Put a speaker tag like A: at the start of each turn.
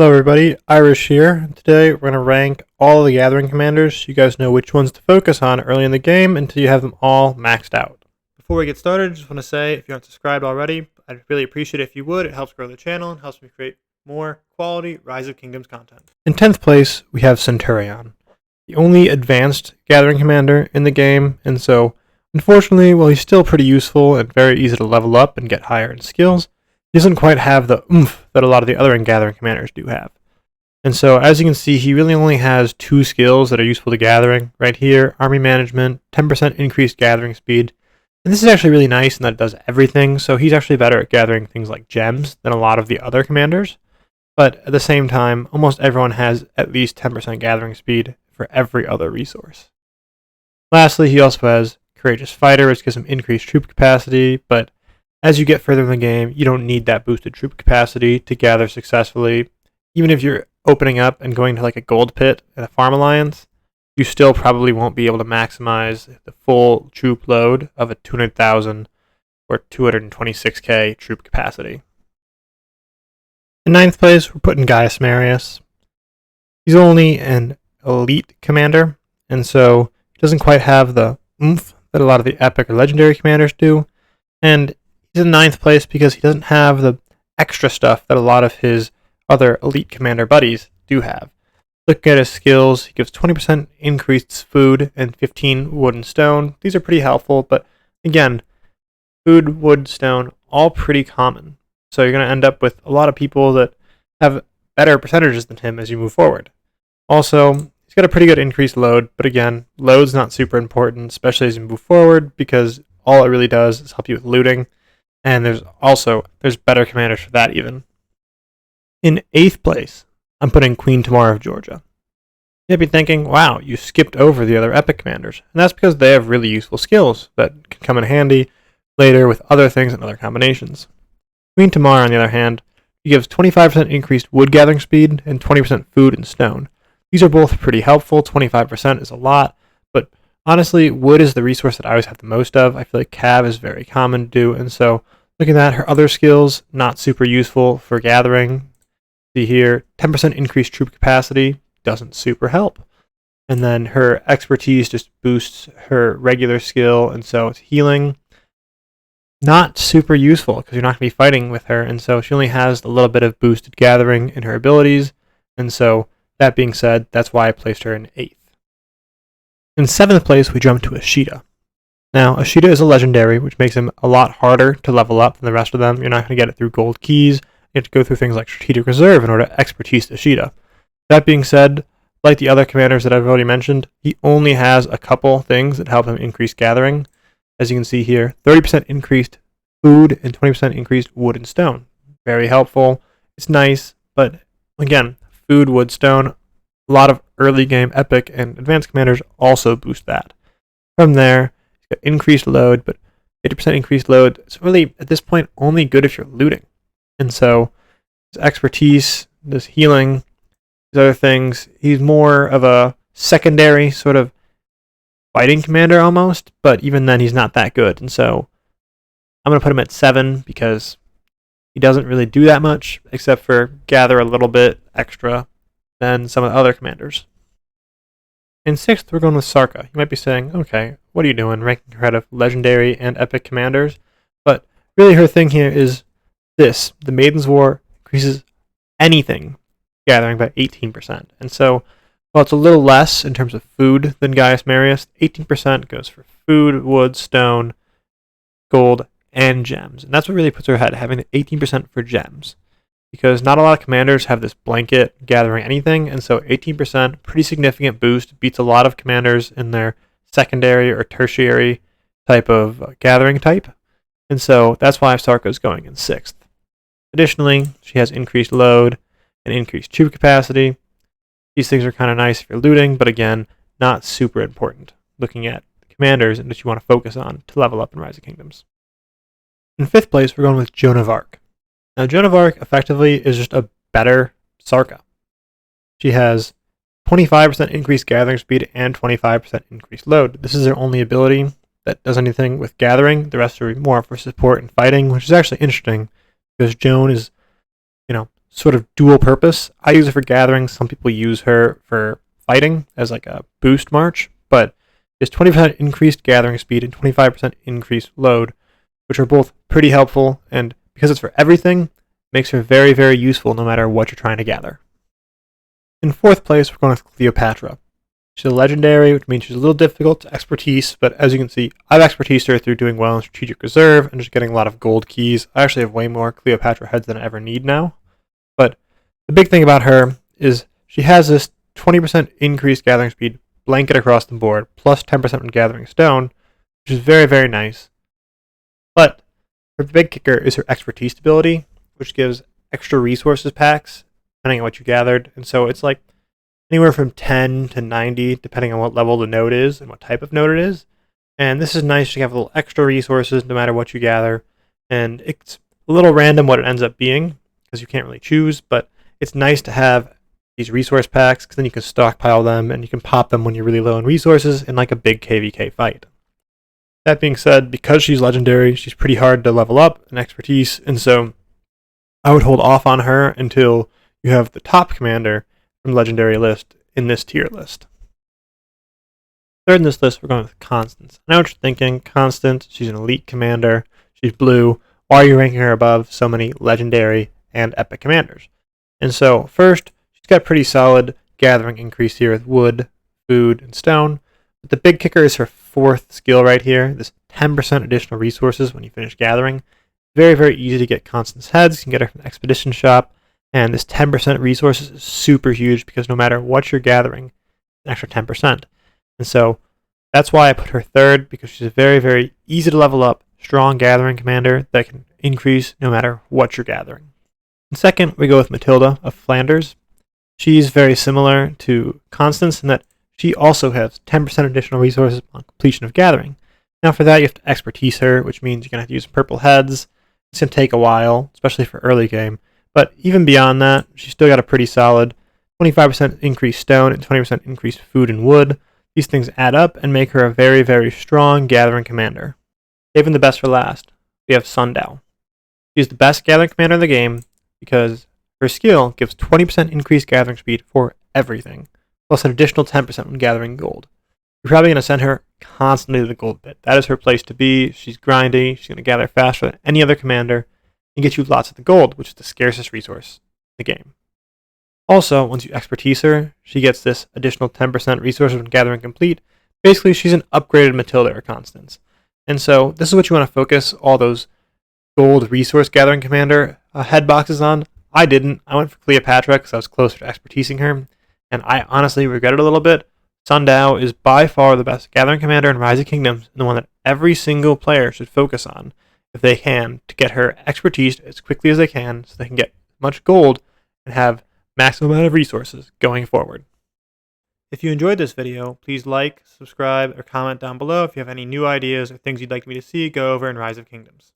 A: Hello everybody, Irish here. Today we're going to rank all the gathering commanders so you guys know which ones to focus on early in the game until you have them all maxed out. Before we get started, just want to say if you aren't subscribed already, I'd really appreciate it if you would. It helps grow the channel and helps me create more quality Rise of Kingdoms content. In 10th place, we have Centurion, the only advanced gathering commander in the game, and so unfortunately, while he's still pretty useful and very easy to level up and get higher in skills, he doesn't quite have the oomph that a lot of the other gathering commanders do have. And so, as you can see, he really only has 2 skills that are useful to gathering. Right here, Army Management, 10% increased gathering speed. And this is actually really nice in that it does everything, so he's actually better at gathering things like gems than a lot of the other commanders. But at the same time, almost everyone has at least 10% gathering speed for every other resource. Lastly, he also has Courageous Fighter, which gives him increased troop capacity, but as you get further in the game, you don't need that boosted troop capacity to gather successfully. Even if you're opening up and going to like a gold pit at a farm alliance, you still probably won't be able to maximize the full troop load of a 200,000 or 226k troop capacity. In 9th place, we're putting Gaius Marius. He's only an elite commander, and so he doesn't quite have the oomph that a lot of the epic or legendary commanders do, and he's in 9th place because he doesn't have the extra stuff that a lot of his other elite commander buddies do have. Looking at his skills, he gives 20% increased food and 15 wood and stone. These are pretty helpful, but again, food, wood, stone, all pretty common. So you're going to end up with a lot of people that have better percentages than him as you move forward. Also, he's got a pretty good increased load, but again, load's not super important, especially as you move forward, because all it really does is help you with looting. And there's better commanders for that even. In 8th place, I'm putting Queen Tamar of Georgia. You might be thinking, wow, you skipped over the other epic commanders. And that's because they have really useful skills that can come in handy later with other things and other combinations. Queen Tamar, on the other hand, she gives 25% increased wood gathering speed and 20% food and stone. These are both pretty helpful. 25% is a lot, but honestly, wood is the resource that I always have the most of. I feel like cav is very common to do, and so looking at her other skills, not super useful for gathering. See here, 10% increased troop capacity doesn't super help. And then her expertise just boosts her regular skill, and so it's healing. Not super useful because you're not going to be fighting with her, and so she only has a little bit of boosted gathering in her abilities, and so that being said, that's why I placed her in 8th. In 7th place, we jump to Ishida. Now, Ishida is a legendary, which makes him a lot harder to level up than the rest of them. You're not going to get it through gold keys. You have to go through things like Strategic Reserve in order to expertise Ishida. That being said, like the other commanders that I've already mentioned, he only has a couple things that help him increase gathering. As you can see here, 30% increased food and 20% increased wood and stone. Very helpful. It's nice, but again, food, wood, stone, a lot of early game epic and advanced commanders also boost that. From there, he's got increased load, but 80% increased load. It's really, at this point, only good if you're looting. And so, his expertise, this healing, these other things, he's more of a secondary sort of fighting commander almost, but even then he's not that good. And so, I'm going to put him at 7 because he doesn't really do that much, except for gather a little bit extra than some of the other commanders. In 6th, we're going with Sarka. You might be saying, okay, what are you doing, ranking her out of legendary and epic commanders? But really her thing here is this. The Maiden's War increases anything gathering by 18%. And so, while it's a little less in terms of food than Gaius Marius, 18% goes for food, wood, stone, gold, and gems. And that's what really puts her ahead, having the 18% for gems. Because not a lot of commanders have this blanket gathering anything, and so 18%, pretty significant boost, beats a lot of commanders in their secondary or tertiary type of gathering type. And so that's why Sarka is going in 6th. Additionally, she has increased load and increased troop capacity. These things are kind of nice if you're looting, but again, not super important, looking at commanders and what you want to focus on to level up in Rise of Kingdoms. In 5th place, we're going with Joan of Arc. Now, Joan of Arc effectively is just a better Sarka. She has 25% increased gathering speed and 25% increased load. This is her only ability that does anything with gathering. The rest are more for support and fighting, which is actually interesting because Joan is, sort of dual purpose. I use her for gathering. Some people use her for fighting as like a boost march, but it's 20% increased gathering speed and 25% increased load, which are both pretty helpful, and because it's for everything, makes her very, very useful no matter what you're trying to gather. In fourth place, we're going with Cleopatra. She's a legendary, which means she's a little difficult to expertise, but as you can see, I've expertised her through doing well in Strategic Reserve and just getting a lot of gold keys. I actually have way more Cleopatra heads than I ever need now. But the big thing about her is she has this 20% increased gathering speed blanket across the board, plus 10% when gathering stone, which is very, very nice. But her big kicker is her expertise ability, which gives extra resources packs, depending on what you gathered. And so it's like anywhere from 10 to 90, depending on what level the node is and what type of node it is. And this is nice to have a little extra resources no matter what you gather. And it's a little random what it ends up being, because you can't really choose, but it's nice to have these resource packs, because then you can stockpile them and you can pop them when you're really low on resources in like a big KVK fight. That being said, because she's legendary, she's pretty hard to level up in expertise, and so I would hold off on her until you have the top commander from legendary list in this tier list. Third in this list, we're going with Constance. I know what you're thinking. Constance, she's an elite commander. She's blue. Why are you ranking her above so many legendary and epic commanders? And so, first, she's got pretty solid gathering increase here with wood, food, and stone. But the big kicker is her fourth skill right here, this 10% additional resources when you finish gathering. Very, very easy to get Constance heads. You can get her from the expedition shop. And this 10% resources is super huge because no matter what you're gathering, an extra 10%. And so that's why I put her third, because she's a very, very easy to level up, strong gathering commander that can increase no matter what you're gathering. And second, we go with Matilda of Flanders. She's very similar to Constance in that she also has 10% additional resources on completion of gathering. Now for that, you have to expertise her, which means you're going to have to use purple heads. It's going to take a while, especially for early game. But even beyond that, she's still got a pretty solid 25% increased stone and 20% increased food and wood. These things add up and make her a very, very strong gathering commander. Saving the best for last, we have Seondeok. She's the best gathering commander in the game because her skill gives 20% increased gathering speed for everything, plus an additional 10% when gathering gold. You're probably going to send her constantly to the gold pit. That is her place to be. She's grindy. She's going to gather faster than any other commander and get you lots of the gold, which is the scarcest resource in the game. Also, once you expertise her, she gets this additional 10% resources when gathering complete. Basically, she's an upgraded Matilda or Constance. And so this is what you want to focus all those gold resource gathering commander head boxes on. I didn't. I went for Cleopatra because I was closer to expertising her, and I honestly regret it a little bit. Seondeok is by far the best gathering commander in Rise of Kingdoms, and the one that every single player should focus on if they can, to get her expertise as quickly as they can so they can get much gold and have maximum amount of resources going forward. If you enjoyed this video, please like, subscribe, or comment down below if you have any new ideas or things you'd like me to see go over in Rise of Kingdoms.